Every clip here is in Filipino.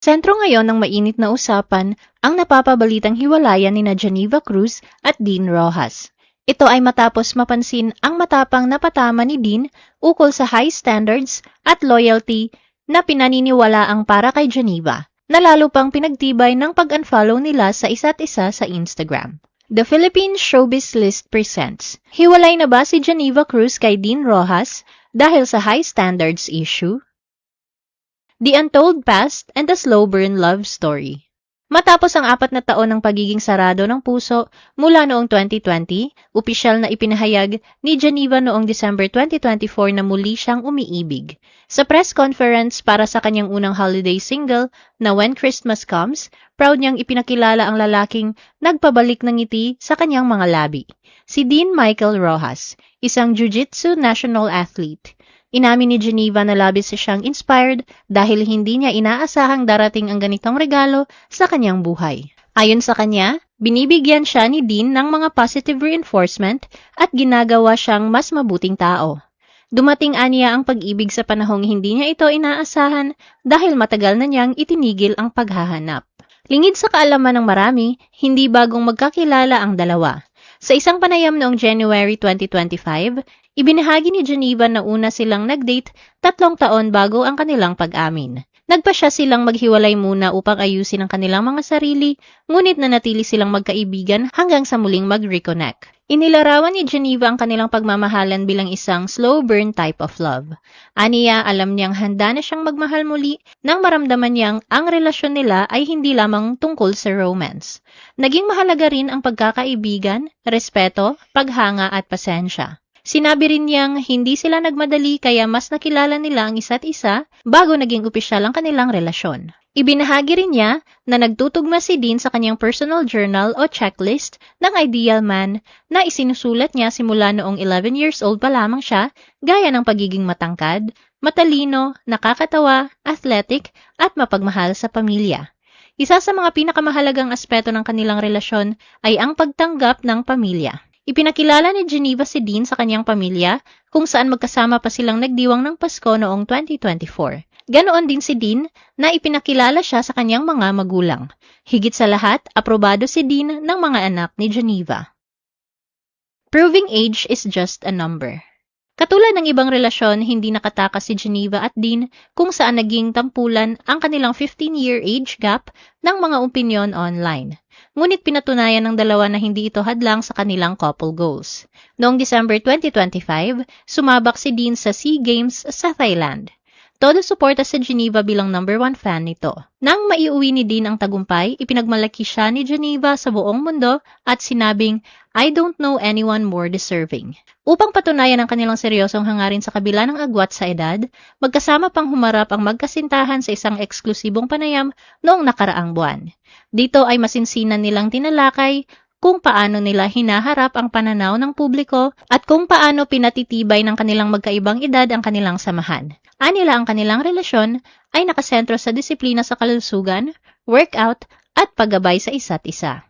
Sentro ngayon ng mainit na usapan ang napapabalitang hiwalayan ni Geneva Cruz at Dean Rojas. Ito ay matapos mapansin ang matapang na patama ni Dean ukol sa high standards at loyalty na pinaniniwalaang para kay Geneva, na lalo pang pinagtibay ng pag-unfollow nila sa isa't isa sa Instagram. The Philippine Showbiz List presents, hiwalay na ba si Geneva Cruz kay Dean Rojas dahil sa high standards issue? The Untold Past and the Slow Burn Love Story. Matapos ang 4 na taon ng pagiging sarado ng puso mula noong 2020, opisyal na ipinahayag ni Geneva noong December 2024 na muli siyang umiibig. Sa press conference para sa kanyang unang holiday single na When Christmas Comes, proud niyang ipinakilala ang lalaking nagpabalik ng ngiti sa kanyang mga labi. Si Dean Michael Rojas, isang jiu-jitsu national athlete. Inamin ni Geneva na labis siyang inspired dahil hindi niya inaasahang darating ang ganitong regalo sa kanyang buhay. Ayon sa kanya, binibigyan siya ni Dean ng mga positive reinforcement at ginagawa siyang mas mabuting tao. Dumating aniya ang pag-ibig sa panahong hindi niya ito inaasahan dahil matagal na niyang itinigil ang paghahanap. Lingid sa kaalaman ng marami, hindi bagong magkakilala ang dalawa. Sa isang panayam noong January 2025, ibinahagi ni Geneva na una silang nag-date 3 taon bago ang kanilang pag-amin. Nagpa siya silang maghiwalay muna upang ayusin ang kanilang mga sarili, ngunit nanatili silang magkaibigan hanggang sa muling mag-reconnect. Inilarawan ni Geneva ang kanilang pagmamahalan bilang isang slow burn type of love. Aniya, alam niyang handa na siyang magmahal muli nang maramdaman niyang ang relasyon nila ay hindi lamang tungkol sa romance. Naging mahalaga rin ang pagkakaibigan, respeto, paghanga at pasensya. Sinabi rin niyang hindi sila nagmadali kaya mas nakilala nila ang isa't isa bago naging opisyal ang kanilang relasyon. Ibinahagi rin niya na nagtutugma si Dean sa kanyang personal journal o checklist ng ideal man na isinusulat niya simula noong 11 years old pa lamang siya, gaya ng pagiging matangkad, matalino, nakakatawa, athletic, at mapagmahal sa pamilya. Isa sa mga pinakamahalagang aspeto ng kanilang relasyon ay ang pagtanggap ng pamilya. Ipinakilala ni Geneva si Dean sa kanyang pamilya kung saan magkasama pa silang nagdiwang ng Pasko noong 2024. Ganoon din si Dean na ipinakilala siya sa kanyang mga magulang. Higit sa lahat, aprobado si Dean ng mga anak ni Geneva. Proving age is just a number. Katulad ng ibang relasyon, hindi nakatakas si Geneva at Dean kung saan naging tampulan ang kanilang 15-year age gap ng mga opinyon online. Ngunit pinatunayan ng dalawa na hindi ito hadlang sa kanilang couple goals. Noong December 2025, sumabak si Dean sa SEA Games sa Thailand. Todo suporta sa Geneva bilang number 1 fan nito. Nang maiuwi ni Dean ang tagumpay, ipinagmalaki siya ni Geneva sa buong mundo at sinabing, "I don't know anyone more deserving." Upang patunayan ang kanilang seryosong hangarin sa kabila ng agwat sa edad, magkasama pang humarap ang magkasintahan sa isang eksklusibong panayam noong nakaraang buwan. Dito ay masinsinan nilang tinalakay kung paano nila hinaharap ang pananaw ng publiko at kung paano pinatitibay ng kanilang magkaibang edad ang kanilang samahan. Anila ang kanilang relasyon ay nakasentro sa disiplina sa kalusugan, workout, at paggabay sa isa't isa.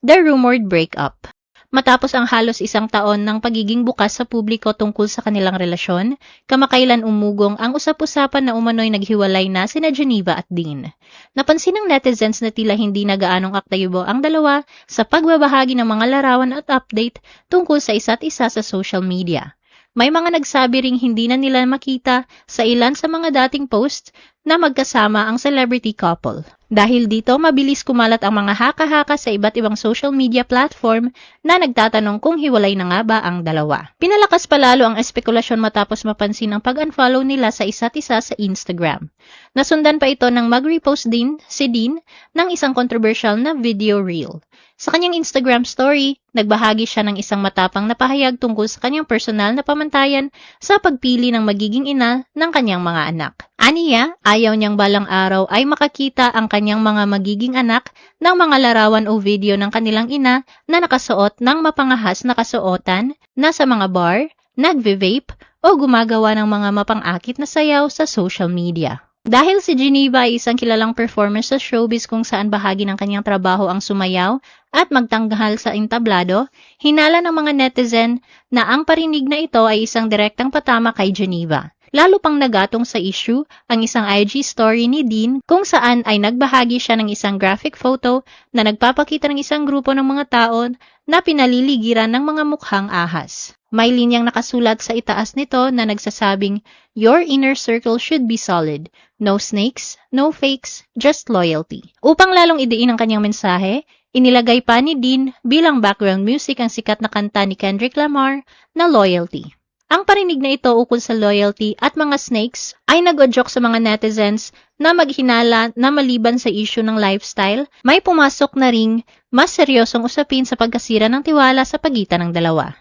The rumored breakup. Matapos ang halos 1 taon ng pagiging bukas sa publiko tungkol sa kanilang relasyon, kamakailan umugong ang usap-usapan na umano'y naghiwalay na sina Geneva at Dean. Napansin ng netizens na tila hindi na gaanong aktibo ang dalawa sa pagbabahagi ng mga larawan at update tungkol sa isa't isa sa social media. May mga nagsabi ring hindi na nila makita sa ilan sa mga dating posts na magkasama ang celebrity couple. Dahil dito, mabilis kumalat ang mga haka-haka sa iba't ibang social media platform na nagtatanong kung hiwalay na nga ba ang dalawa. Pinalakas palalo ang espekulasyon matapos mapansin ang pag-unfollow nila sa isa't isa sa Instagram. Nasundan pa ito ng mag-repost din si Dean ng isang controversial na video reel. Sa kanyang Instagram story, nagbahagi siya ng isang matapang na pahayag tungkol sa kanyang personal na pamantayan sa pagpili ng magiging ina ng kanyang mga anak. Aniya, ayaw niyang balang araw ay makakita ang kanyang mga magiging anak ng mga larawan o video ng kanilang ina na nakasuot ng mapangahas na kasuotan, nasa mga bar, nagve-vape, o gumagawa ng mga mapang-akit na sayaw sa social media. Dahil si Geneva ay isang kilalang performer sa showbiz kung saan bahagi ng kanyang trabaho ang sumayaw at magtanghal sa entablado, hinala ng mga netizen na ang parinig na ito ay isang direktang patama kay Geneva. Lalo pang nagatong sa issue ang isang IG story ni Dean kung saan ay nagbahagi siya ng isang graphic photo na nagpapakita ng isang grupo ng mga tao na pinaliligiran ng mga mukhang ahas. May linyang nakasulat sa itaas nito na nagsasabing, "Your inner circle should be solid. No snakes, no fakes, just loyalty." Upang lalong idiin ang kanyang mensahe, inilagay pa ni Dean bilang background music ang sikat na kanta ni Kendrick Lamar na Loyalty. Ang parinig na ito ukol sa loyalty at mga snakes ay nag-o-joke sa mga netizens na maghinala na maliban sa issue ng lifestyle, may pumasok na ring mas seryosong usapin sa pagkasira ng tiwala sa pagitan ng dalawa.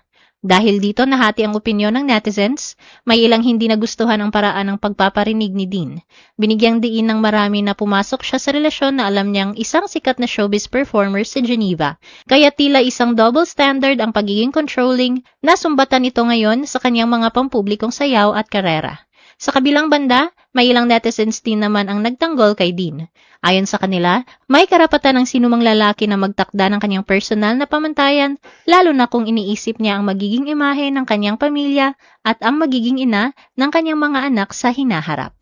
Dahil dito nahati ang opinyon ng netizens, may ilang hindi nagustuhan ang paraan ng pagpaparinig ni Dean. Binigyang diin ng marami na pumasok siya sa relasyon na alam niyang isang sikat na showbiz performer sa Geneva. Kaya tila isang double standard ang pagiging controlling na sumbatan ito ngayon sa kanyang mga pampublikong sayaw at karera. Sa kabilang banda, may ilang netizens din naman ang nagtanggol kay Dean. Ayon sa kanila, may karapatan ng sinumang lalaki na magtakda ng kanyang personal na pamantayan, lalo na kung iniisip niya ang magiging imahe ng kanyang pamilya at ang magiging ina ng kanyang mga anak sa hinaharap.